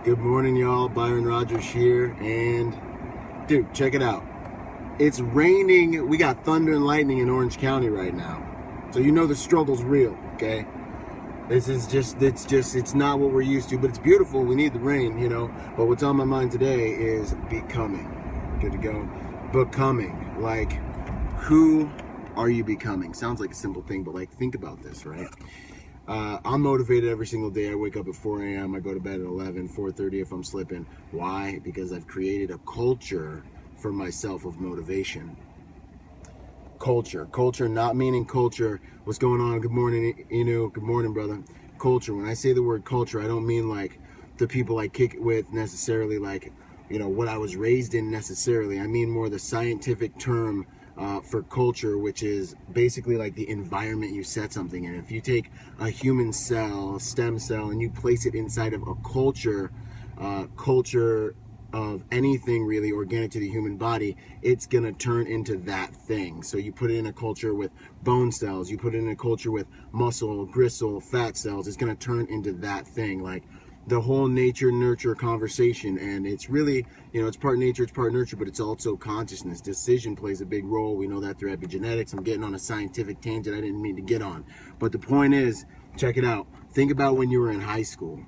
Good morning, y'all. Byron Rogers here. And, dude, check it out. It's raining. We got thunder and lightning in Orange County right now. So you know the struggle's real, okay? It's not what we're used to, but it's beautiful. We need the rain, you know. But what's on my mind today is becoming. Good to go. Becoming. Like, who are you becoming? Sounds like a simple thing, but, like, think about this, right? I'm motivated every single day. I wake up at 4 a.m. I go to bed at 11, 4:30 if I'm slipping. Why? Because I've created a culture for myself of motivation. Culture, not meaning culture. What's going on? Good morning, Inu. Good morning, brother. Culture. When I say the word culture, I don't mean like the people I kick it with necessarily, like, you know, what I was raised in necessarily. I mean more the scientific term for culture, which is basically like the environment you set something in. If you take a human cell, a stem cell, and you place it inside of a culture of anything really organic to the human body, it's gonna turn into that thing. So you put it in a culture with bone cells, you put it in a culture with muscle, gristle, fat cells, it's gonna turn into that thing. Like the whole nature nurture conversation, and it's really, you know, it's part nature, it's part nurture, but it's also consciousness. Decision plays a big role. We know that through epigenetics. I'm getting on a scientific tangent I didn't mean to get on, but the point is, check it out. Think about when you were in high school.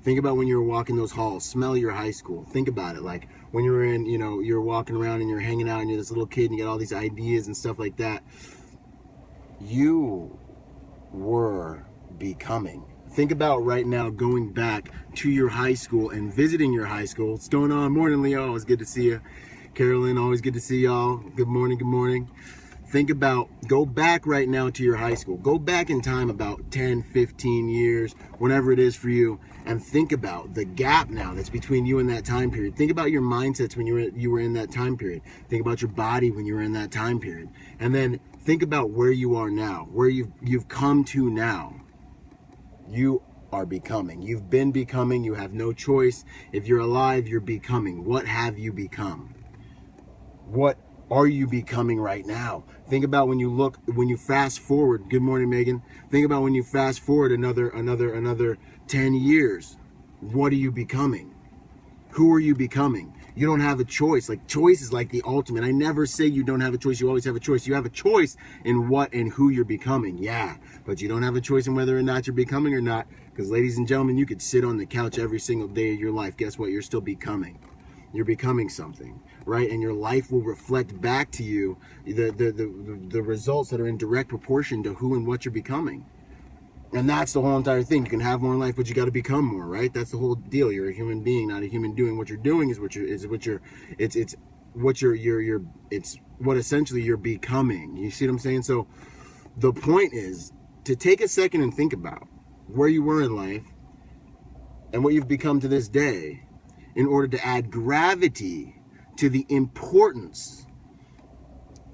Think about when you were walking those halls. Smell your high school. Think about it. Like when you were in, you know, you're walking around and you're hanging out and you're this little kid and you got all these ideas and stuff like that. You were becoming. Think about right now going back to your high school and visiting your high school. What's going on? Morning, Leo. Always good to see you. Carolyn, always good to see y'all. Good morning, good morning. Think about, go back right now to your high school. Go back in time about 10, 15 years, whatever it is for you, and think about the gap now that's between you and that time period. Think about your mindsets when you were in that time period. Think about your body when you were in that time period. And then think about where you are now, where you've come to now. You are becoming. You've been becoming. You have no choice. If you're alive, you're becoming. What have you become? What are you becoming right now? Think about when you fast forward. Good morning, Megan. Think about when you fast forward another 10 years. What are you becoming? Who are you becoming? You don't have a choice. Like, choice is like the ultimate. I never say you don't have a choice. You always have a choice. You have a choice in what and who you're becoming. Yeah, but you don't have a choice in whether or not you're becoming or not. Because, ladies and gentlemen, you could sit on the couch every single day of your life. Guess what? You're still becoming. You're becoming something, right? And your life will reflect back to you the results that are in direct proportion to who and what you're becoming. And that's the whole entire thing. You can have more in life, but you got to become more, right? That's the whole deal. You're a human being, not a human doing. What you're doing is what essentially you're becoming. You see what I'm saying? So the point is to take a second and think about where you were in life and what you've become to this day in order to add gravity to the importance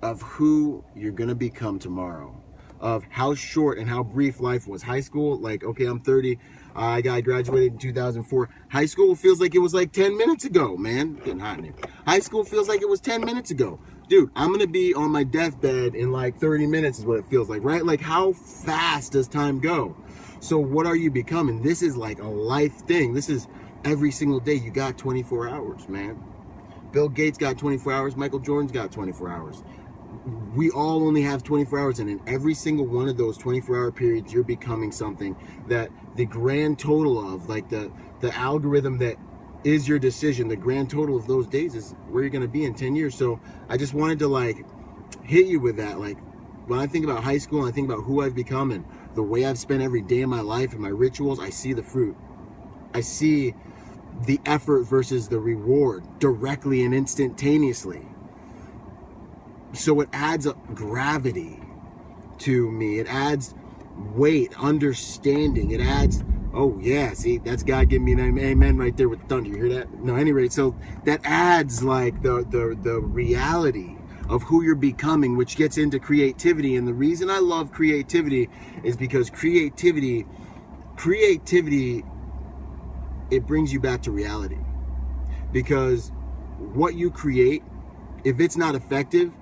of who you're going to become tomorrow. Of how short and how brief life was. High school, like, okay, I'm 30. I graduated in 2004. High school feels like it was like 10 minutes ago, man. Getting hot in here. High school feels like it was 10 minutes ago. Dude, I'm going to be on my deathbed in like 30 minutes is what it feels like, right? Like, how fast does time go? So what are you becoming? This is like a life thing. This is every single day. You got 24 hours, man. Bill Gates got 24 hours. Michael Jordan's got 24 hours. We all only have 24 hours, and in every single one of those 24-hour periods, you're becoming something that the grand total of, like the algorithm that is your decision, the grand total of those days is where you're going to be in 10 years. So I just wanted to like hit you with that. Like when I think about high school and I think about who I've become and the way I've spent every day of my life and my rituals, I see the fruit. I see the effort versus the reward directly and instantaneously. So it adds up gravity to me. It adds weight, understanding. It adds, oh yeah, see, that's God giving me an amen right there with thunder. You hear that? No, anyway, so that adds like the reality of who you're becoming, which gets into creativity. And the reason I love creativity is because creativity, it brings you back to reality. Because what you create, if it's not effective,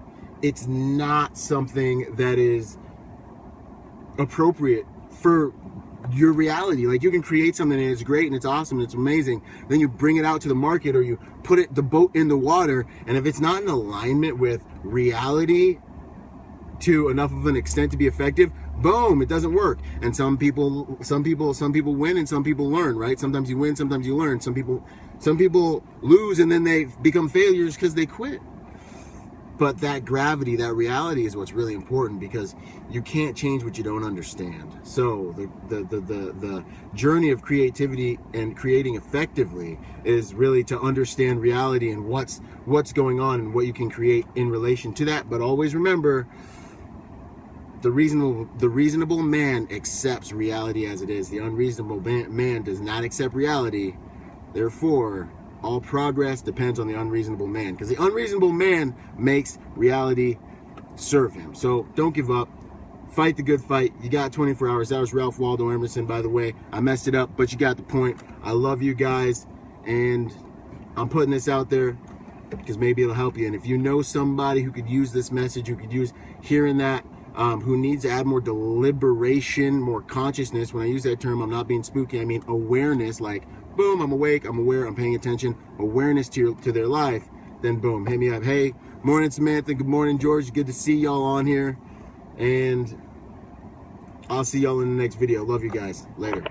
it's not something that is appropriate for your reality. Like, you can create something and it's great and it's awesome and it's amazing. Then you bring it out to the market, or you put the boat in the water, and if it's not in alignment with reality to enough of an extent to be effective, boom, it doesn't work. And some people win and some people learn, right? Sometimes you win, sometimes you learn. Some people lose and then they become failures because they quit. But that gravity, that reality is what's really important, because you can't change what you don't understand. So the journey of creativity and creating effectively is really to understand reality and what's going on and what you can create in relation to that. But always remember, the reasonable man accepts reality as it is. The unreasonable man does not accept reality. Therefore, all progress depends on the unreasonable man, because the unreasonable man makes reality serve him. So don't give up. Fight the good fight. You got 24 hours. That was Ralph Waldo Emerson, by the way. I messed it up, but you got the point. I love you guys, and I'm putting this out there because maybe it'll help you. And if you know somebody who could use this message, who could use hearing that, who needs to add more deliberation, more consciousness. When I use that term, I'm not being spooky. I mean awareness, like, boom, I'm awake, I'm aware, I'm paying attention, awareness to their life, then boom, hit me up. Hey, morning Samantha, good morning George, good to see y'all on here, and I'll see y'all in the next video. Love you guys. Later.